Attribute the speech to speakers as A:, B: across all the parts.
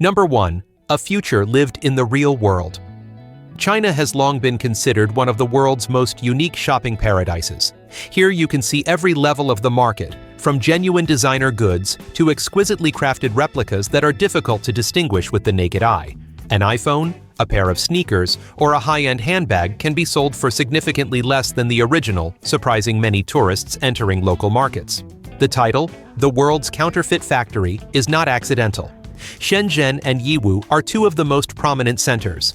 A: Number 1. A future lived in the real world. China has long been considered one of the world's most unique shopping paradises. Here you can see every level of the market, from genuine designer goods to exquisitely crafted replicas that are difficult to distinguish with the naked eye. An iPhone, a pair of sneakers, or a high-end handbag can be sold for significantly less than the original, surprising many tourists entering local markets. The title, "The World's Counterfeit Factory," is not accidental. Shenzhen and Yiwu are two of the most prominent centers.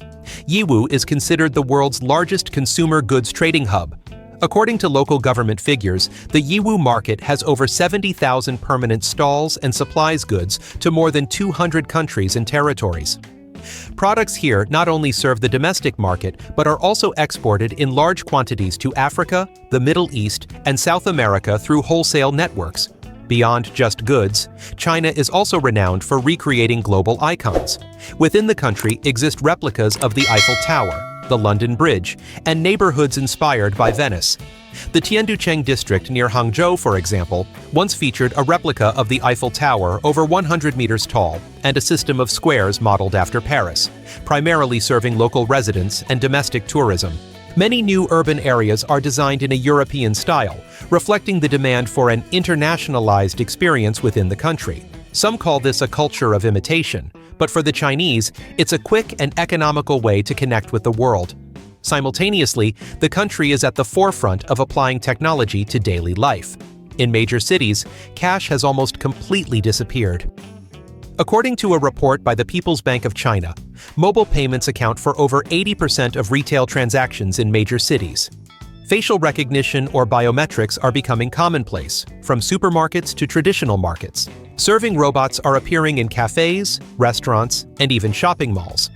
A: Yiwu is considered the world's largest consumer goods trading hub. According to local government figures, the Yiwu market has over 70,000 permanent stalls and supplies goods to more than 200 countries and territories. Products here not only serve the domestic market, but are also exported in large quantities to Africa, the Middle East, and South America through wholesale networks. Beyond just goods, China is also renowned for recreating global icons. Within the country exist replicas of the Eiffel Tower, the London Bridge, and neighborhoods inspired by Venice. The Tianducheng district near Hangzhou, for example, once featured a replica of the Eiffel Tower over 100 meters tall and a system of squares modeled after Paris, primarily serving local residents and domestic tourism. Many new urban areas are designed in a European style, reflecting the demand for an internationalized experience within the country. Some call this a culture of imitation, but for the Chinese, it's a quick and economical way to connect with the world. Simultaneously, the country is at the forefront of applying technology to daily life. In major cities, cash has almost completely disappeared. According to a report by the People's Bank of China, mobile payments account for over 80% of retail transactions in major cities. Facial recognition or biometrics are becoming commonplace, from supermarkets to traditional markets. Serving robots are appearing in cafes, restaurants, and even shopping malls.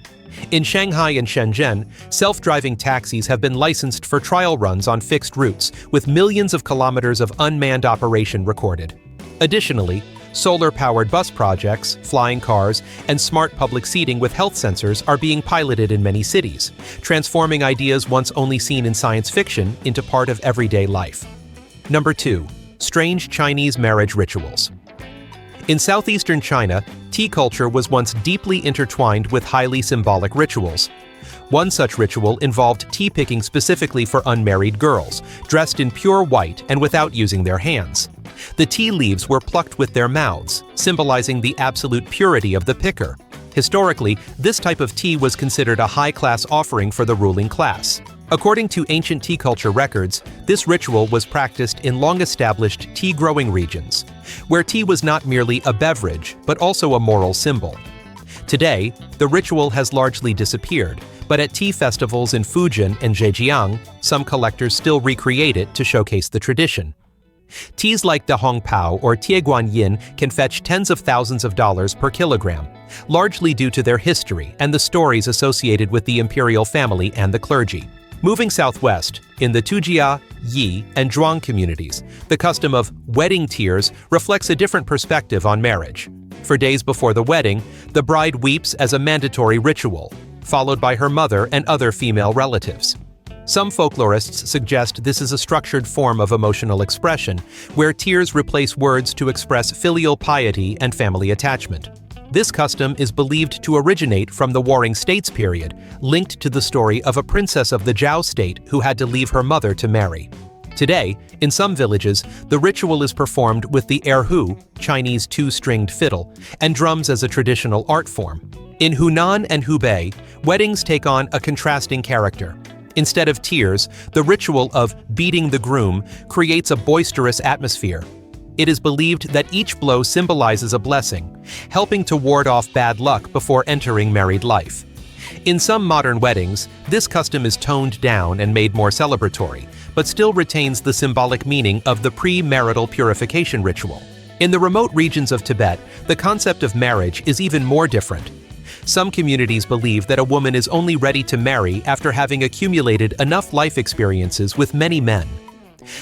A: In Shanghai and Shenzhen, self-driving taxis have been licensed for trial runs on fixed routes, with millions of kilometers of unmanned operation recorded. Additionally, solar-powered bus projects, flying cars, and smart public seating with health sensors are being piloted in many cities, transforming ideas once only seen in science fiction into part of everyday life. Number 2. Strange Chinese marriage rituals. In southeastern China, tea culture was once deeply intertwined with highly symbolic rituals. One such ritual involved tea picking specifically for unmarried girls, dressed in pure white and without using their hands. The tea leaves were plucked with their mouths, symbolizing the absolute purity of the picker. Historically, this type of tea was considered a high-class offering for the ruling class. According to ancient tea culture records, this ritual was practiced in long-established tea-growing regions, where tea was not merely a beverage, but also a moral symbol. Today, the ritual has largely disappeared, but at tea festivals in Fujian and Zhejiang, some collectors still recreate it to showcase the tradition. Teas like the Hongpao or Tieguanyin can fetch tens of thousands of dollars per kilogram, largely due to their history and the stories associated with the imperial family and the clergy. Moving southwest, in the Tujia, Yi, and Zhuang communities, the custom of wedding tears reflects a different perspective on marriage. For days before the wedding, the bride weeps as a mandatory ritual, followed by her mother and other female relatives. Some folklorists suggest this is a structured form of emotional expression, where tears replace words to express filial piety and family attachment. This custom is believed to originate from the Warring States period, linked to the story of a princess of the Zhao state who had to leave her mother to marry. Today, in some villages, the ritual is performed with the erhu, Chinese two-stringed fiddle, and drums as a traditional art form. In Hunan and Hubei, weddings take on a contrasting character. Instead of tears, the ritual of beating the groom creates a boisterous atmosphere. It is believed that each blow symbolizes a blessing, helping to ward off bad luck before entering married life. In some modern weddings, this custom is toned down and made more celebratory, but still retains the symbolic meaning of the pre-marital purification ritual. In the remote regions of Tibet, the concept of marriage is even more different. Some communities believe that a woman is only ready to marry after having accumulated enough life experiences with many men.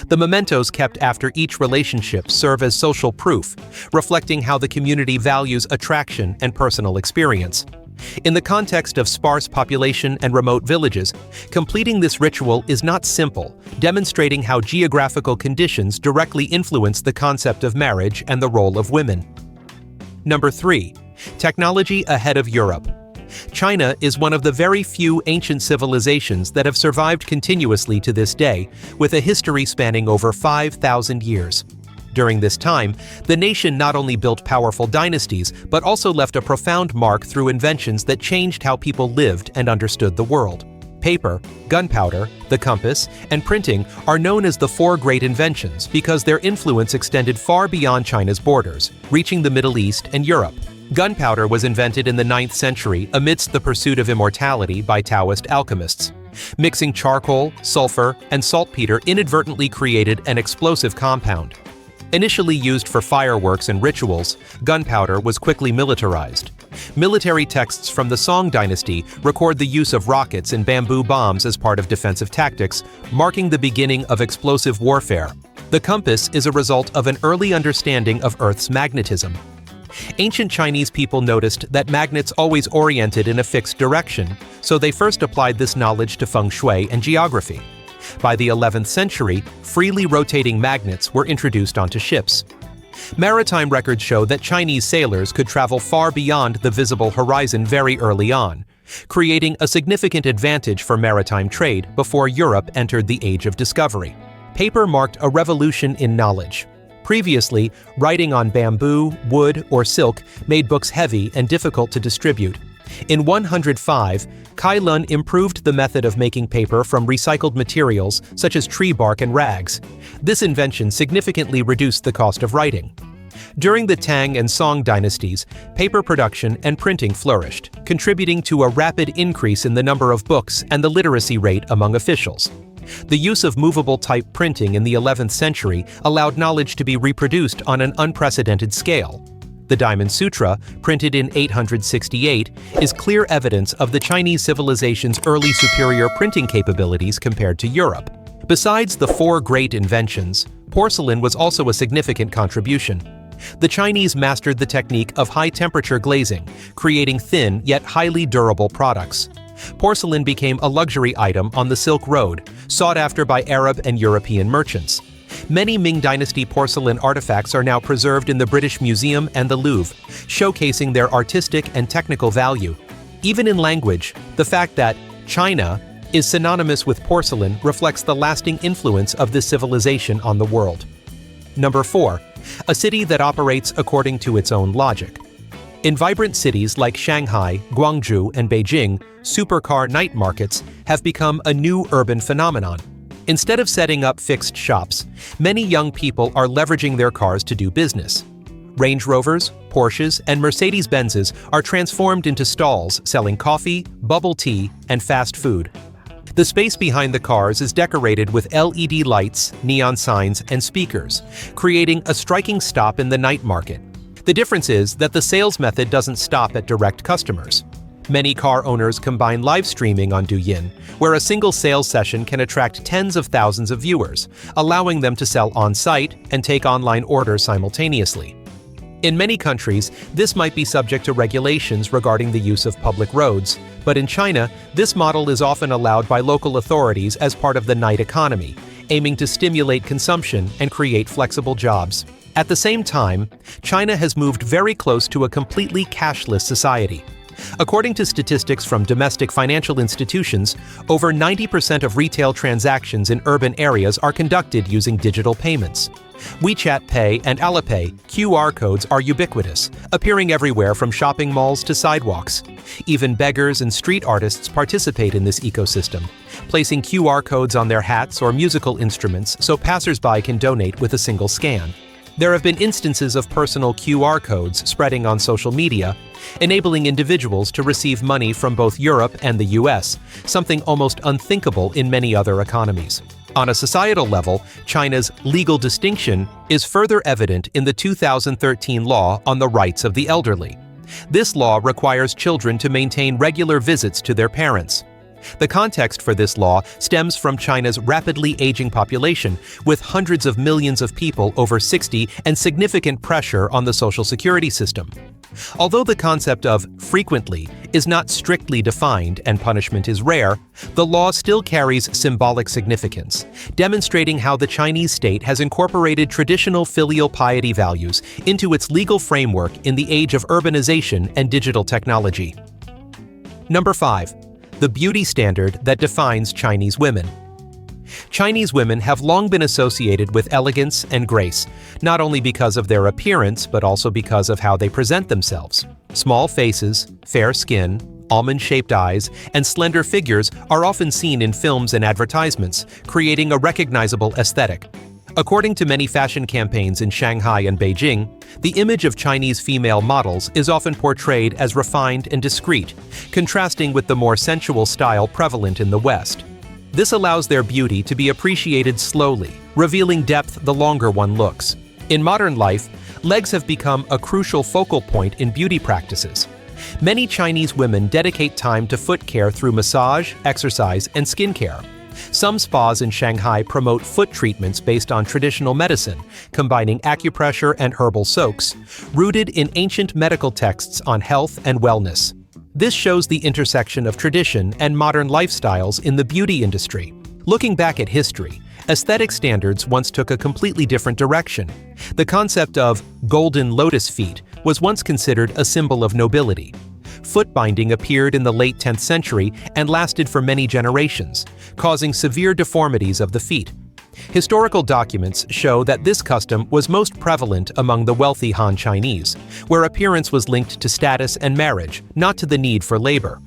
A: The mementos kept after each relationship serve as social proof, reflecting how the community values attraction and personal experience. In the context of sparse population and remote villages, completing this ritual is not simple, demonstrating how geographical conditions directly influence the concept of marriage and the role of women. Number 3. Technology ahead of Europe. China is one of the very few ancient civilizations that have survived continuously to this day, with a history spanning over 5,000 years. During this time, the nation not only built powerful dynasties, but also left a profound mark through inventions that changed how people lived and understood the world. Paper, gunpowder, the compass, and printing are known as the four great inventions because their influence extended far beyond China's borders, reaching the Middle East and Europe. Gunpowder was invented in the 9th century amidst the pursuit of immortality by Taoist alchemists. Mixing charcoal, sulfur, and saltpeter inadvertently created an explosive compound. Initially used for fireworks and rituals, gunpowder was quickly militarized. Military texts from the Song dynasty record the use of rockets and bamboo bombs as part of defensive tactics, marking the beginning of explosive warfare. The compass is a result of an early understanding of Earth's magnetism. Ancient Chinese people noticed that magnets always oriented in a fixed direction, so they first applied this knowledge to feng shui and geography. By the 11th century, freely rotating magnets were introduced onto ships. Maritime records show that Chinese sailors could travel far beyond the visible horizon very early on, creating a significant advantage for maritime trade before Europe entered the Age of Discovery. Paper marked a revolution in knowledge. Previously, writing on bamboo, wood, or silk made books heavy and difficult to distribute. In 105, Kai Lun improved the method of making paper from recycled materials such as tree bark and rags. This invention significantly reduced the cost of writing. During the Tang and Song dynasties, paper production and printing flourished, contributing to a rapid increase in the number of books and the literacy rate among officials. The use of movable type printing in the 11th century allowed knowledge to be reproduced on an unprecedented scale. The Diamond Sutra, printed in 868, is clear evidence of the Chinese civilization's early superior printing capabilities compared to Europe. Besides the four great inventions, porcelain was also a significant contribution. The Chinese mastered the technique of high-temperature glazing, creating thin yet highly durable products. Porcelain became a luxury item on the Silk Road, sought after by Arab and European merchants. Many Ming Dynasty porcelain artifacts are now preserved in the British Museum and the Louvre, showcasing their artistic and technical value. Even in language, the fact that China is synonymous with porcelain reflects the lasting influence of this civilization on the world. Number 4. A city that operates according to its own logic. In vibrant cities like Shanghai, Guangzhou, and Beijing, supercar night markets have become a new urban phenomenon. Instead of setting up fixed shops, many young people are leveraging their cars to do business. Range Rovers, Porsches, and Mercedes-Benzes are transformed into stalls selling coffee, bubble tea, and fast food. The space behind the cars is decorated with LED lights, neon signs, and speakers, creating a striking stop in the night market. The difference is that the sales method doesn't stop at direct customers. Many car owners combine live streaming on Douyin, where a single sales session can attract tens of thousands of viewers, allowing them to sell on-site and take online orders simultaneously. In many countries, this might be subject to regulations regarding the use of public roads, but in China, this model is often allowed by local authorities as part of the night economy, aiming to stimulate consumption and create flexible jobs. At the same time, China has moved very close to a completely cashless society. According to statistics from domestic financial institutions, over 90% of retail transactions in urban areas are conducted using digital payments. WeChat Pay and Alipay QR codes are ubiquitous, appearing everywhere from shopping malls to sidewalks. Even beggars and street artists participate in this ecosystem, placing QR codes on their hats or musical instruments so passersby can donate with a single scan. There have been instances of personal QR codes spreading on social media, enabling individuals to receive money from both Europe and the US, something almost unthinkable in many other economies. On a societal level, China's legal distinction is further evident in the 2013 law on the rights of the elderly. This law requires children to maintain regular visits to their parents. The context for this law stems from China's rapidly aging population, with hundreds of millions of people over 60 and significant pressure on the social security system. Although the concept of frequently is not strictly defined and punishment is rare, the law still carries symbolic significance, demonstrating how the Chinese state has incorporated traditional filial piety values into its legal framework in the age of urbanization and digital technology. Number 5. The beauty standard that defines Chinese women. Chinese women have long been associated with elegance and grace, not only because of their appearance but also because of how they present themselves. Small faces, fair skin, almond-shaped eyes, and slender figures are often seen in films and advertisements, creating a recognizable aesthetic. According to many fashion campaigns in Shanghai and Beijing, the image of Chinese female models is often portrayed as refined and discreet, contrasting with the more sensual style prevalent in the West. This allows their beauty to be appreciated slowly, revealing depth the longer one looks. In modern life, legs have become a crucial focal point in beauty practices. Many Chinese women dedicate time to foot care through massage, exercise, and skincare. Some spas in Shanghai promote foot treatments based on traditional medicine, combining acupressure and herbal soaks, rooted in ancient medical texts on health and wellness. This shows the intersection of tradition and modern lifestyles in the beauty industry. Looking back at history, aesthetic standards once took a completely different direction. The concept of golden lotus feet was once considered a symbol of nobility. Foot binding appeared in the late 10th century and lasted for many generations, causing severe deformities of the feet. Historical documents show that this custom was most prevalent among the wealthy Han Chinese, where appearance was linked to status and marriage, not to the need for labor.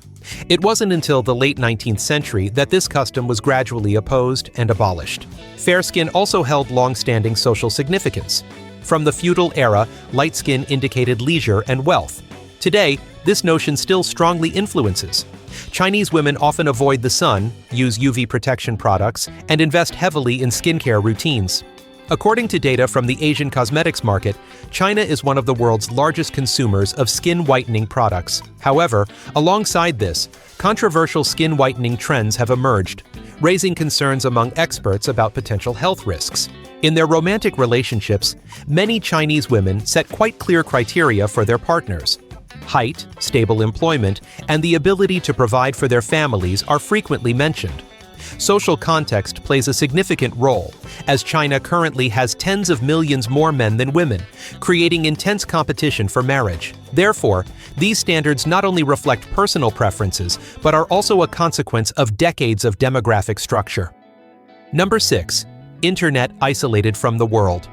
A: It wasn't until the late 19th century that this custom was gradually opposed and abolished. Fair skin also held long-standing social significance. From the feudal era, light skin indicated leisure and wealth. Today, this notion still strongly influences. Chinese women often avoid the sun, use UV protection products, and invest heavily in skincare routines. According to data from the Asian cosmetics market, China is one of the world's largest consumers of skin whitening products. However, alongside this, controversial skin whitening trends have emerged, raising concerns among experts about potential health risks. In their romantic relationships, many Chinese women set quite clear criteria for their partners. Height, stable employment, and the ability to provide for their families are frequently mentioned. Social context plays a significant role, as China currently has tens of millions more men than women, creating intense competition for marriage. Therefore, these standards not only reflect personal preferences, but are also a consequence of decades of demographic structure. Number 6. Internet isolated from the world.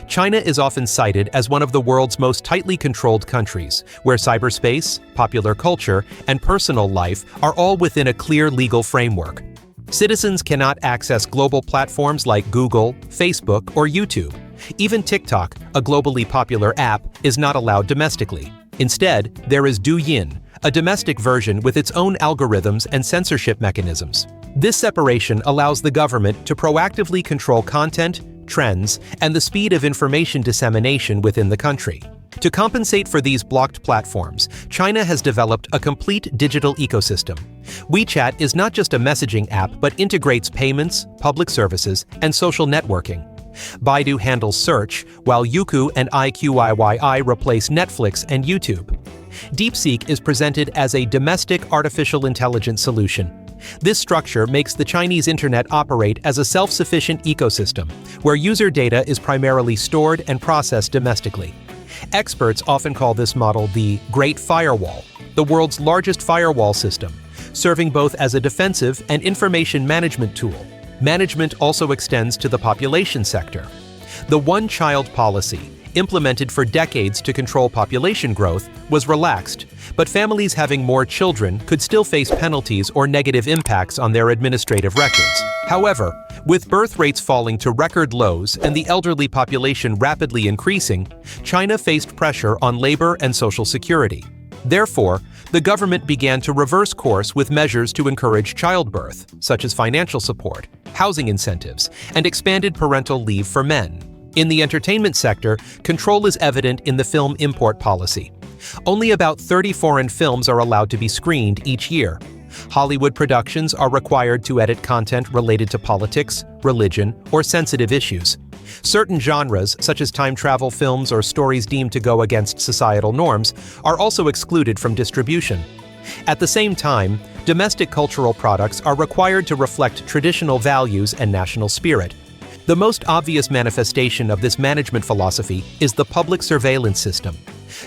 A: China is often cited as one of the world's most tightly controlled countries, where cyberspace, popular culture, and personal life are all within a clear legal framework. Citizens cannot access global platforms like Google, Facebook, or YouTube. Even TikTok, a globally popular app, is not allowed domestically. Instead, there is Douyin, a domestic version with its own algorithms and censorship mechanisms. This separation allows the government to proactively control content, trends, and the speed of information dissemination within the country. To compensate for these blocked platforms, China has developed a complete digital ecosystem. WeChat is not just a messaging app but integrates payments, public services, and social networking. Baidu handles search, while Youku and IQIYI replace Netflix and YouTube. DeepSeek is presented as a domestic artificial intelligence solution. This structure makes the Chinese internet operate as a self-sufficient ecosystem, where user data is primarily stored and processed domestically. Experts often call this model the Great Firewall, the world's largest firewall system, serving both as a defensive and information management tool. Management also extends to the population sector. The one-child policy, implemented for decades to control population growth, was relaxed, but families having more children could still face penalties or negative impacts on their administrative records. However, with birth rates falling to record lows and the elderly population rapidly increasing, China faced pressure on labor and social security. Therefore, the government began to reverse course with measures to encourage childbirth, such as financial support, housing incentives, and expanded parental leave for men. In the entertainment sector, control is evident in the film import policy. Only about 30 foreign films are allowed to be screened each year. Hollywood productions are required to edit content related to politics, religion, or sensitive issues. Certain genres, such as time travel films or stories deemed to go against societal norms, are also excluded from distribution. At the same time, domestic cultural products are required to reflect traditional values and national spirit. The most obvious manifestation of this management philosophy is the public surveillance system.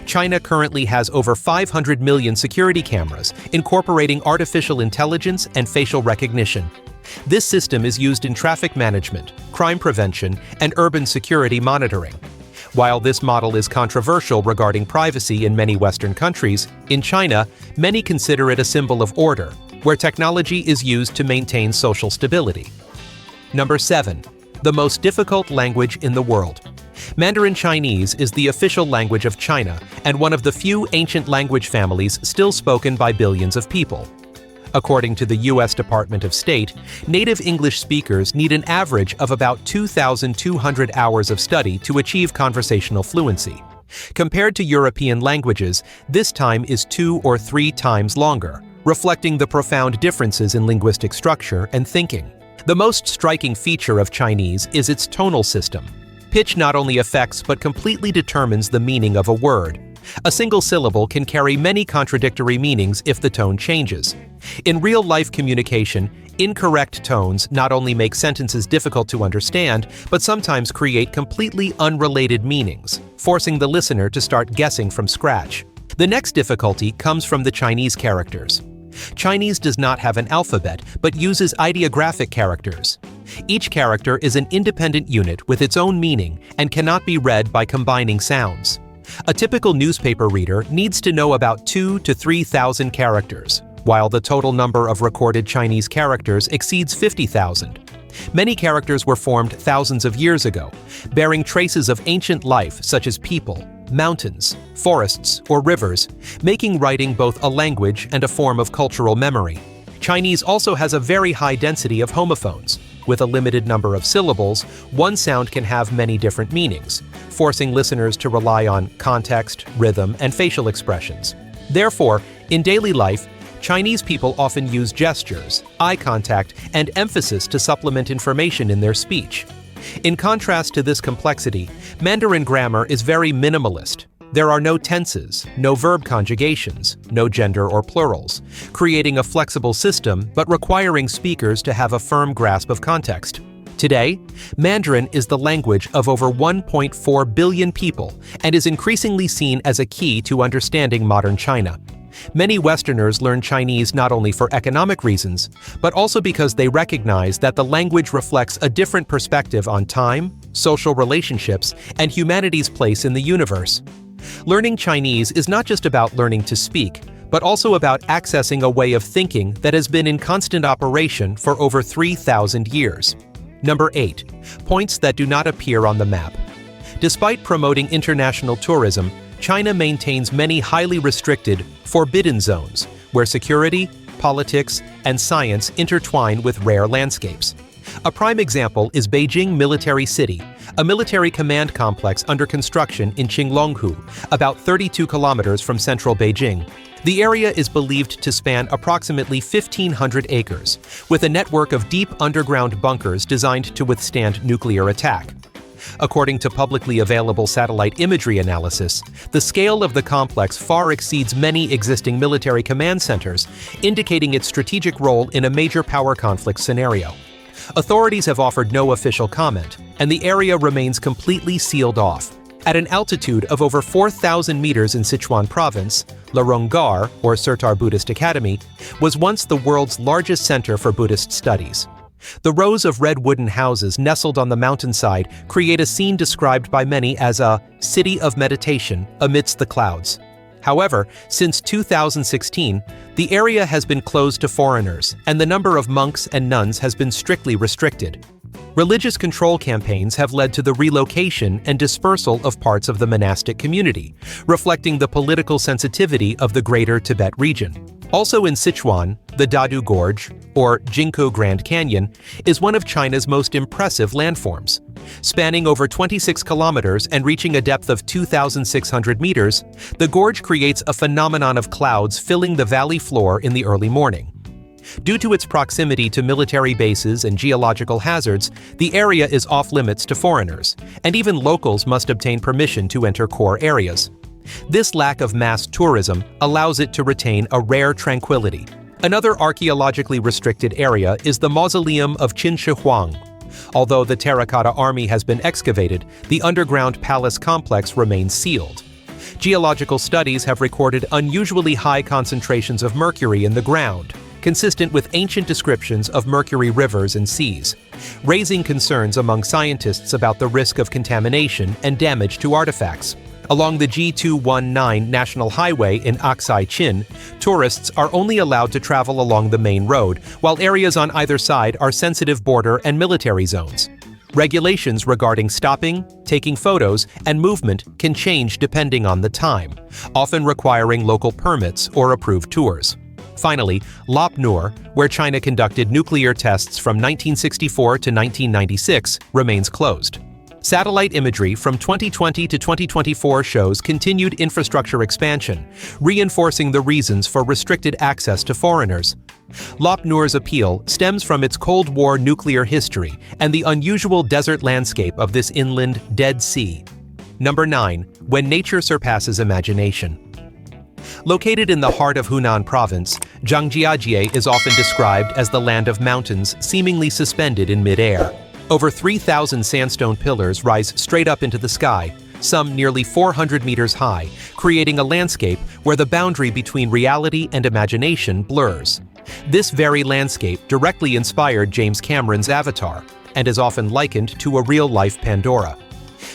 A: China currently has over 500 million security cameras, incorporating artificial intelligence and facial recognition. This system is used in traffic management, crime prevention, and urban security monitoring. While this model is controversial regarding privacy in many Western countries, in China, many consider it a symbol of order, where technology is used to maintain social stability. Number 7. The most difficult language in the world. Mandarin Chinese is the official language of China and one of the few ancient language families still spoken by billions of people. According to the U.S. Department of State, native English speakers need an average of about 2,200 hours of study to achieve conversational fluency. Compared to European languages, this time is 2 or 3 times longer, reflecting the profound differences in linguistic structure and thinking. The most striking feature of Chinese is its tonal system. Pitch not only affects but completely determines the meaning of a word. A single syllable can carry many contradictory meanings if the tone changes. In real-life communication, incorrect tones not only make sentences difficult to understand, but sometimes create completely unrelated meanings, forcing the listener to start guessing from scratch. The next difficulty comes from the Chinese characters. Chinese does not have an alphabet, but uses ideographic characters. Each character is an independent unit with its own meaning and cannot be read by combining sounds. A typical newspaper reader needs to know about 2,000 to 3,000 characters, while the total number of recorded Chinese characters exceeds 50,000. Many characters were formed thousands of years ago, bearing traces of ancient life such as people, mountains, forests, or rivers, making writing both a language and a form of cultural memory. Chinese also has a very high density of homophones. With a limited number of syllables, one sound can have many different meanings, forcing listeners to rely on context, rhythm, and facial expressions. Therefore, in daily life, Chinese people often use gestures, eye contact, and emphasis to supplement information in their speech. In contrast to this complexity, Mandarin grammar is very minimalist. There are no tenses, no verb conjugations, no gender or plurals, creating a flexible system but requiring speakers to have a firm grasp of context. Today, Mandarin is the language of over 1.4 billion people and is increasingly seen as a key to understanding modern China. Many Westerners learn Chinese not only for economic reasons, but also because they recognize that the language reflects a different perspective on time, social relationships, and humanity's place in the universe. Learning Chinese is not just about learning to speak, but also about accessing a way of thinking that has been in constant operation for over 3,000 years. Number 8. Points that do not appear on the map. Despite promoting international tourism, China maintains many highly restricted, forbidden zones, where security, politics, and science intertwine with rare landscapes. A prime example is Beijing Military City, a military command complex under construction in Qinglonghu, about 32 kilometers from central Beijing. The area is believed to span approximately 1,500 acres, with a network of deep underground bunkers designed to withstand nuclear attack. According to publicly available satellite imagery analysis, the scale of the complex far exceeds many existing military command centers, indicating its strategic role in a major power conflict scenario. Authorities have offered no official comment, and the area remains completely sealed off. At an altitude of over 4,000 meters in Sichuan province, Leronggar, or Sertar Buddhist Academy, was once the world's largest center for Buddhist studies. The rows of red wooden houses nestled on the mountainside create a scene described by many as a city of meditation amidst the clouds. However, since 2016, the area has been closed to foreigners, and the number of monks and nuns has been strictly restricted. Religious control campaigns have led to the relocation and dispersal of parts of the monastic community, reflecting the political sensitivity of the Greater Tibet region. Also in Sichuan, the Dadu Gorge, or Jingkou Grand Canyon, is one of China's most impressive landforms. Spanning over 26 kilometers and reaching a depth of 2,600 meters, the gorge creates a phenomenon of clouds filling the valley floor in the early morning. Due to its proximity to military bases and geological hazards, the area is off-limits to foreigners, and even locals must obtain permission to enter core areas. This lack of mass tourism allows it to retain a rare tranquility. Another archaeologically restricted area is the Mausoleum of Qin Shi Huang. Although the Terracotta Army has been excavated, the underground palace complex remains sealed. Geological studies have recorded unusually high concentrations of mercury in the ground, consistent with ancient descriptions of mercury rivers and seas, raising concerns among scientists about the risk of contamination and damage to artifacts. Along the G219 National Highway in Aksai Chin, tourists are only allowed to travel along the main road, while areas on either side are sensitive border and military zones. Regulations regarding stopping, taking photos, and movement can change depending on the time, often requiring local permits or approved tours. Finally, Lop Nur, where China conducted nuclear tests from 1964 to 1996, remains closed. Satellite imagery from 2020 to 2024 shows continued infrastructure expansion, reinforcing the reasons for restricted access to foreigners. Lop Nur's appeal stems from its Cold War nuclear history and the unusual desert landscape of this inland Dead Sea. Number 9. When nature surpasses imagination. Located in the heart of Hunan Province, Zhangjiajie is often described as the land of mountains seemingly suspended in mid-air. Over 3,000 sandstone pillars rise straight up into the sky, some nearly 400 meters high, creating a landscape where the boundary between reality and imagination blurs. This very landscape directly inspired James Cameron's Avatar, and is often likened to a real-life Pandora.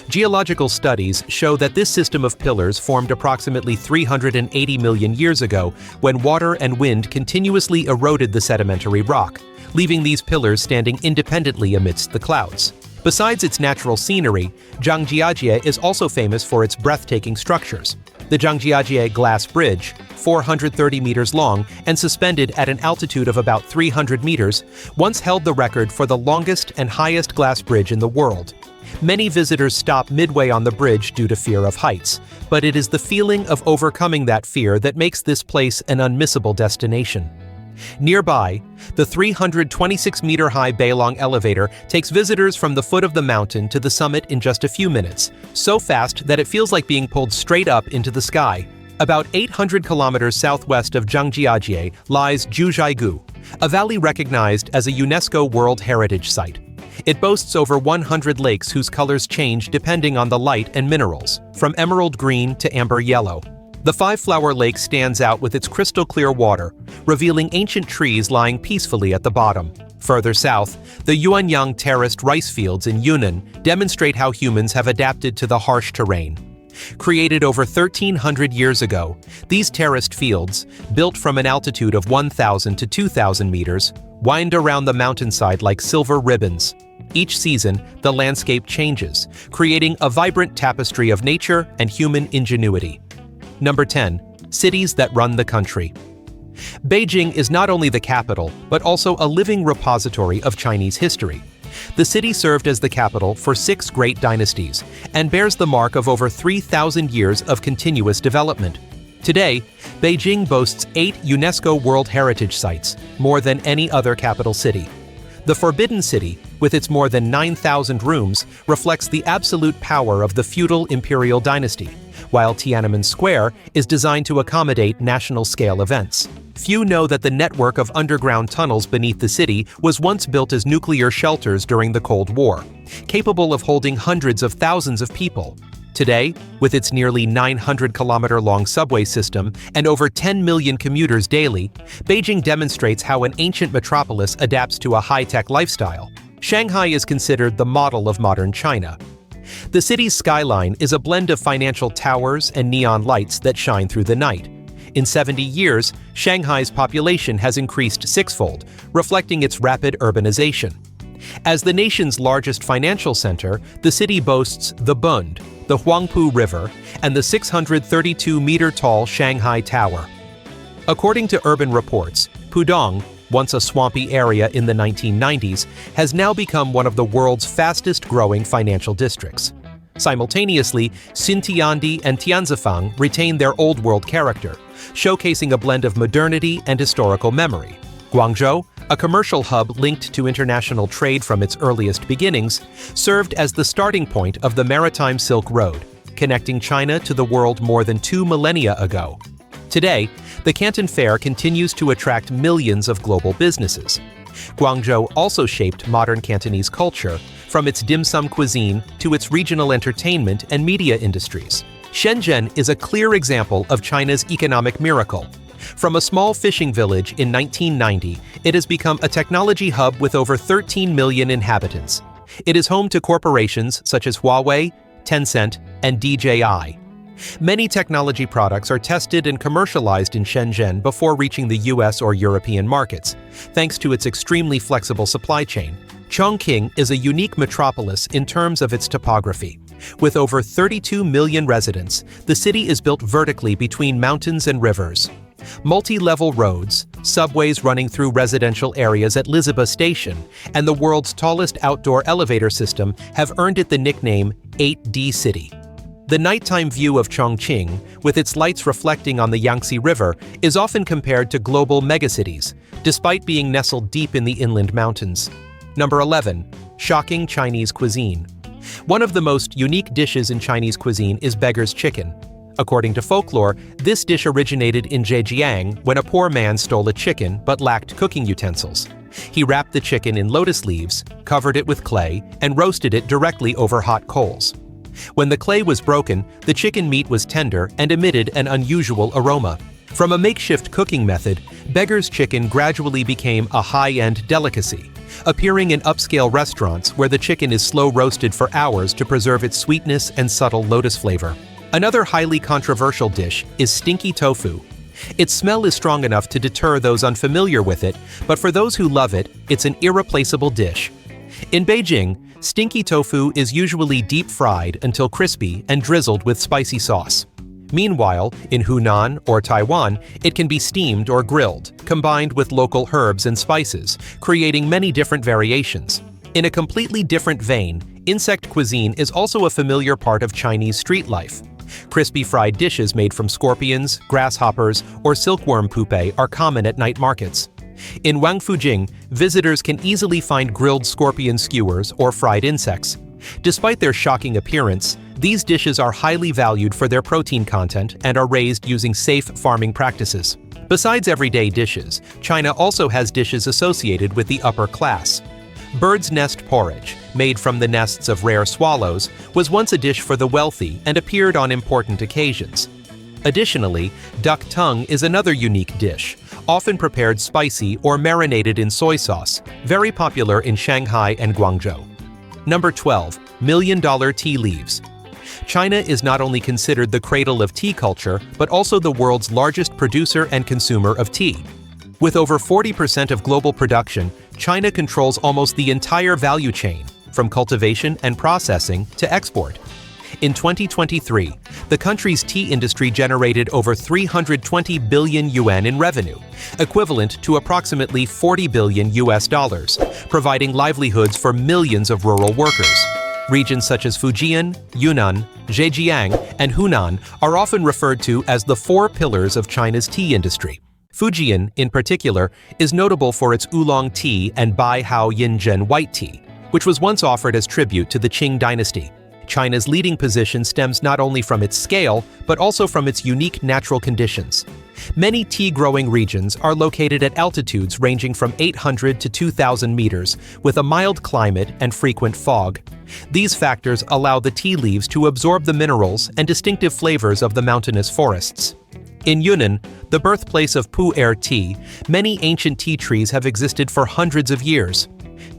A: Geological studies show that this system of pillars formed approximately 380 million years ago when water and wind continuously eroded the sedimentary rock, leaving these pillars standing independently amidst the clouds. Besides its natural scenery, Zhangjiajie is also famous for its breathtaking structures. The Zhangjiajie Glass Bridge, 430 meters long and suspended at an altitude of about 300 meters, once held the record for the longest and highest glass bridge in the world. Many visitors stop midway on the bridge due to fear of heights, but it is the feeling of overcoming that fear that makes this place an unmissable destination. Nearby, the 326-meter-high Beilong elevator takes visitors from the foot of the mountain to the summit in just a few minutes, so fast that it feels like being pulled straight up into the sky. About 800 kilometers southwest of Zhangjiajie lies Zhuzhaigu, a valley recognized as a UNESCO World Heritage Site. It boasts over 100 lakes whose colors change depending on the light and minerals, from emerald green to amber yellow. The Five-Flower Lake stands out with its crystal-clear water, revealing ancient trees lying peacefully at the bottom. Further south, the Yuanyang terraced rice fields in Yunnan demonstrate how humans have adapted to the harsh terrain. Created over 1,300 years ago, these terraced fields, built from an altitude of 1,000 to 2,000 meters, wind around the mountainside like silver ribbons. Each season, the landscape changes, creating a vibrant tapestry of nature and human ingenuity. Number 10. Cities that run the country. Beijing is not only the capital, but also a living repository of Chinese history. The city served as the capital for 6 great dynasties and bears the mark of over 3,000 years of continuous development. Today, Beijing boasts 8 UNESCO World Heritage Sites, more than any other capital city. The Forbidden City, with its more than 9,000 rooms, reflects the absolute power of the feudal imperial dynasty, while Tiananmen Square is designed to accommodate national-scale events. Few know that the network of underground tunnels beneath the city was once built as nuclear shelters during the Cold War, capable of holding hundreds of thousands of people. Today, with its nearly 900-kilometer-long subway system and over 10 million commuters daily, Beijing demonstrates how an ancient metropolis adapts to a high-tech lifestyle. Shanghai is considered the model of modern China. The city's skyline is a blend of financial towers and neon lights that shine through the night. In 70 years, Shanghai's population has increased sixfold, reflecting its rapid urbanization. As the nation's largest financial center, the city boasts the Bund, the Huangpu River, and the 632-meter-tall Shanghai Tower. According to urban reports, Pudong, once a swampy area in the 1990s, has now become one of the world's fastest-growing financial districts. Simultaneously, Xintiandi and Tianzifang retain their old-world character, showcasing a blend of modernity and historical memory. Guangzhou, a commercial hub linked to international trade from its earliest beginnings, served as the starting point of the Maritime Silk Road. connecting China to the world more than 2 millennia ago. Today, the Canton Fair continues to attract millions of global businesses. Guangzhou also shaped modern Cantonese culture, from its dim sum cuisine to its regional entertainment and media industries. Shenzhen is a clear example of China's economic miracle. From a small fishing village in 1990, it has become a technology hub with over 13 million inhabitants. It is home to corporations such as Huawei, Tencent, and DJI. Many technology products are tested and commercialized in Shenzhen before reaching the US or European markets, thanks to its extremely flexible supply chain. Chongqing is a unique metropolis in terms of its topography. With over 32 million residents, the city is built vertically between mountains and rivers. Multi-level roads, subways running through residential areas at Liziba Station, and the world's tallest outdoor elevator system have earned it the nickname 8D City. The nighttime view of Chongqing, with its lights reflecting on the Yangtze River, is often compared to global megacities, despite being nestled deep in the inland mountains. Number 11. Shocking Chinese cuisine. One of the most unique dishes in Chinese cuisine is beggar's chicken. According to folklore, this dish originated in Zhejiang when a poor man stole a chicken but lacked cooking utensils. He wrapped the chicken in lotus leaves, covered it with clay, and roasted it directly over hot coals. When the clay was broken, the chicken meat was tender and emitted an unusual aroma. From a makeshift cooking method, beggar's chicken gradually became a high-end delicacy, appearing in upscale restaurants where the chicken is slow roasted for hours to preserve its sweetness and subtle lotus flavor. Another highly controversial dish is stinky tofu. Its smell is strong enough to deter those unfamiliar with it, but for those who love it, it's an irreplaceable dish. In Beijing, stinky tofu is usually deep-fried until crispy and drizzled with spicy sauce. Meanwhile, in Hunan or Taiwan, it can be steamed or grilled, combined with local herbs and spices, creating many different variations. In a completely different vein, insect cuisine is also a familiar part of Chinese street life. Crispy fried dishes made from scorpions, grasshoppers, or silkworm pupae are common at night markets. In Wangfujing, visitors can easily find grilled scorpion skewers or fried insects. Despite their shocking appearance, these dishes are highly valued for their protein content and are raised using safe farming practices. Besides everyday dishes, China also has dishes associated with the upper class. Bird's nest porridge, made from the nests of rare swallows, was once a dish for the wealthy and appeared on important occasions. Additionally, duck tongue is another unique dish, often prepared spicy or marinated in soy sauce, very popular in Shanghai and Guangzhou. Number 12. Million-dollar tea leaves. China is not only considered the cradle of tea culture, but also the world's largest producer and consumer of tea. With over 40% of global production, China controls almost the entire value chain, from cultivation and processing to export. In 2023, the country's tea industry generated over 320 billion yuan in revenue, equivalent to approximately $40 billion, providing livelihoods for millions of rural workers. Regions such as Fujian, Yunnan, Zhejiang, and Hunan are often referred to as the four pillars of China's tea industry. Fujian, in particular, is notable for its oolong tea and Bai Hao Yin Zhen white tea, which was once offered as tribute to the Qing dynasty. China's leading position stems not only from its scale, but also from its unique natural conditions. Many tea-growing regions are located at altitudes ranging from 800 to 2,000 meters, with a mild climate and frequent fog. These factors allow the tea leaves to absorb the minerals and distinctive flavors of the mountainous forests. In Yunnan, the birthplace of Pu'er tea, many ancient tea trees have existed for hundreds of years.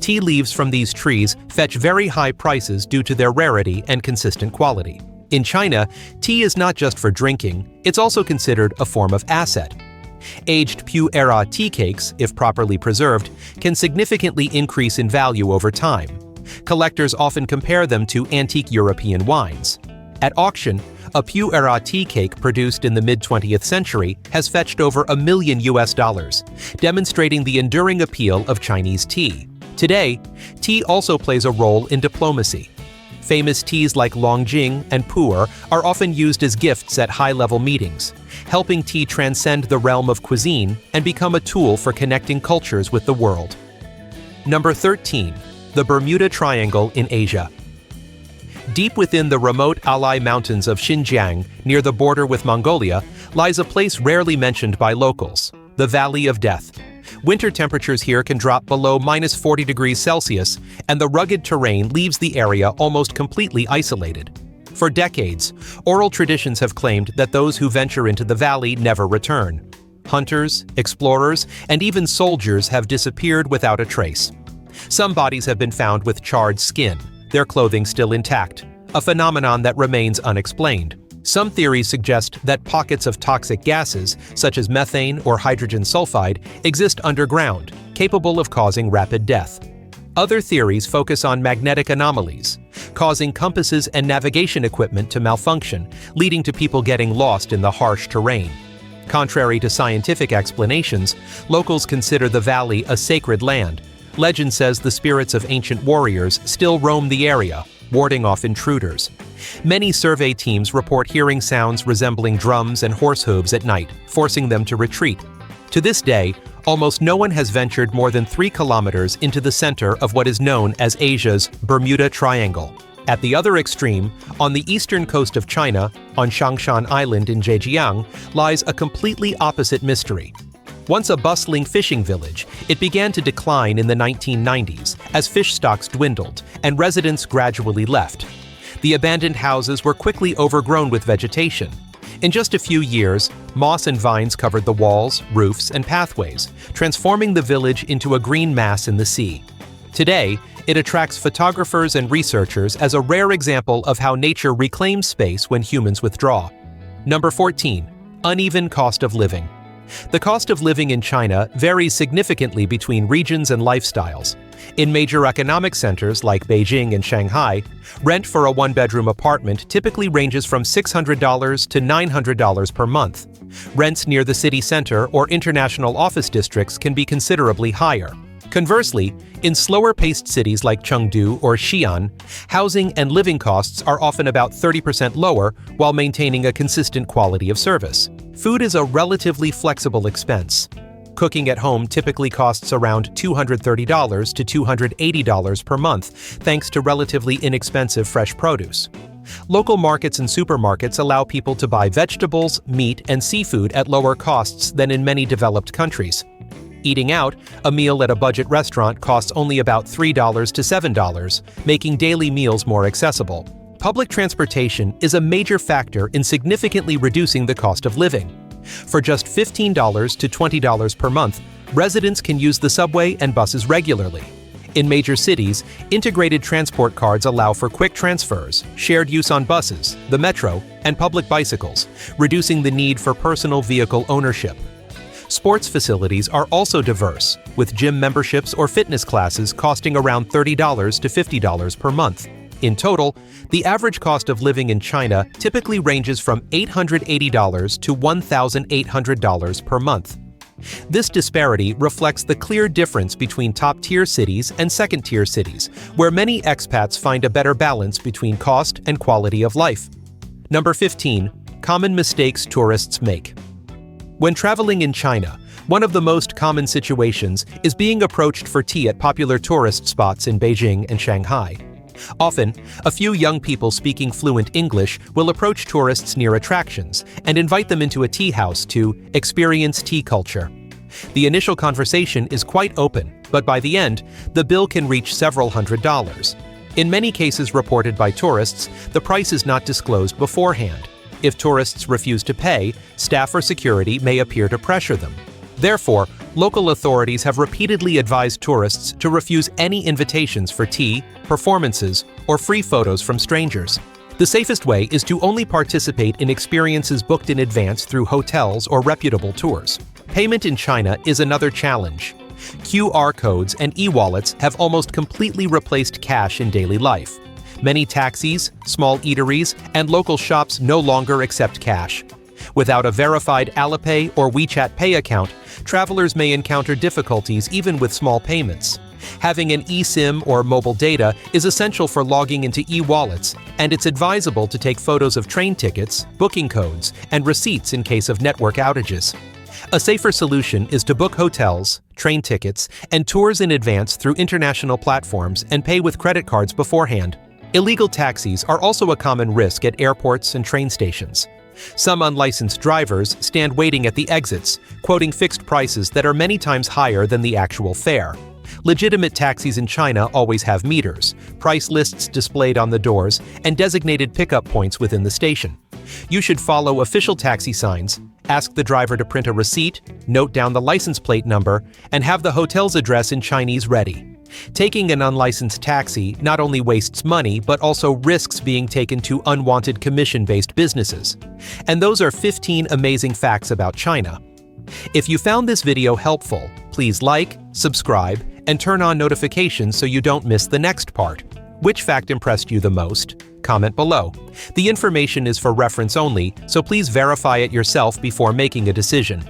A: Tea leaves from these trees fetch very high prices due to their rarity and consistent quality. In China, tea is not just for drinking, it's also considered a form of asset. Aged Pu'er tea cakes, if properly preserved, can significantly increase in value over time. Collectors often compare them to antique European wines. At auction, a Pu'er tea cake produced in the mid-20th century has fetched over $1 million, demonstrating the enduring appeal of Chinese tea. Today, tea also plays a role in diplomacy. Famous teas like Longjing and Pu'er are often used as gifts at high-level meetings, helping tea transcend the realm of cuisine and become a tool for connecting cultures with the world. Number 13. The Bermuda Triangle in Asia. Deep within the remote Alai Mountains of Xinjiang, near the border with Mongolia, lies a place rarely mentioned by locals, the Valley of Death. Winter temperatures here can drop below -40 degrees Celsius, and the rugged terrain leaves the area almost completely isolated. For decades, oral traditions have claimed that those who venture into the valley never return. Hunters, explorers, and even soldiers have disappeared without a trace. Some bodies have been found with charred skin, their clothing still intact, a phenomenon that remains unexplained. Some theories suggest that pockets of toxic gases, such as methane or hydrogen sulfide, exist underground, capable of causing rapid death. Other theories focus on magnetic anomalies, causing compasses and navigation equipment to malfunction, leading to people getting lost in the harsh terrain. Contrary to scientific explanations, locals consider the valley a sacred land. Legend says the spirits of ancient warriors still roam the area, warding off intruders. Many survey teams report hearing sounds resembling drums and horse hooves at night, forcing them to retreat. To this day, almost no one has ventured more than 3 kilometers into the center of what is known as Asia's Bermuda Triangle. At the other extreme, on the eastern coast of China, on Changshan Island in Zhejiang, lies a completely opposite mystery. Once a bustling fishing village, it began to decline in the 1990s as fish stocks dwindled and residents gradually left. The abandoned houses were quickly overgrown with vegetation. In just a few years, moss and vines covered the walls, roofs, and pathways, transforming the village into a green mass in the sea. Today, it attracts photographers and researchers as a rare example of how nature reclaims space when humans withdraw. Number 14. Uneven cost of living. The cost of living in China varies significantly between regions and lifestyles. In major economic centers like Beijing and Shanghai, rent for a one-bedroom apartment typically ranges from $600 to $900 per month. Rents near the city center or international office districts can be considerably higher. Conversely, in slower-paced cities like Chengdu or Xi'an, housing and living costs are often about 30% lower while maintaining a consistent quality of service. Food is a relatively flexible expense. Cooking at home typically costs around $230 to $280 per month, thanks to relatively inexpensive fresh produce. Local markets and supermarkets allow people to buy vegetables, meat, and seafood at lower costs than in many developed countries. Eating out, a meal at a budget restaurant costs only about $3 to $7, making daily meals more accessible. Public transportation is a major factor in significantly reducing the cost of living. For just $15 to $20 per month, residents can use the subway and buses regularly. In major cities, integrated transport cards allow for quick transfers, shared use on buses, the metro, and public bicycles, reducing the need for personal vehicle ownership. Sports facilities are also diverse, with gym memberships or fitness classes costing around $30 to $50 per month. In total, the average cost of living in China typically ranges from $880 to $1,800 per month. This disparity reflects the clear difference between top-tier cities and second-tier cities, where many expats find a better balance between cost and quality of life. Number 15. Common mistakes tourists make. When traveling in China, one of the most common situations is being approached for tea at popular tourist spots in Beijing and Shanghai. Often, a few young people speaking fluent English will approach tourists near attractions and invite them into a tea house to experience tea culture. The initial conversation is quite open, but by the end, the bill can reach several $100s. In many cases reported by tourists, the price is not disclosed beforehand. If tourists refuse to pay, staff or security may appear to pressure them. Therefore, local authorities have repeatedly advised tourists to refuse any invitations for tea, performances, or free photos from strangers. The safest way is to only participate in experiences booked in advance through hotels or reputable tours. Payment in China is another challenge. QR codes and e-wallets have almost completely replaced cash in daily life. Many taxis, small eateries, and local shops no longer accept cash. Without a verified Alipay or WeChat Pay account, travelers may encounter difficulties even with small payments. Having an eSIM or mobile data is essential for logging into e-wallets, and it's advisable to take photos of train tickets, booking codes, and receipts in case of network outages. A safer solution is to book hotels, train tickets, and tours in advance through international platforms and pay with credit cards beforehand. Illegal taxis are also a common risk at airports and train stations. Some unlicensed drivers stand waiting at the exits, quoting fixed prices that are many times higher than the actual fare. Legitimate taxis in China always have meters, price lists displayed on the doors, and designated pickup points within the station. You should follow official taxi signs, ask the driver to print a receipt, note down the license plate number, and have the hotel's address in Chinese ready. Taking an unlicensed taxi not only wastes money but also risks being taken to unwanted commission-based businesses. And those are 15 amazing facts about China. If you found this video helpful, please like, subscribe, and turn on notifications so you don't miss the next part. Which fact impressed you the most? Comment below. The information is for reference only, so please verify it yourself before making a decision.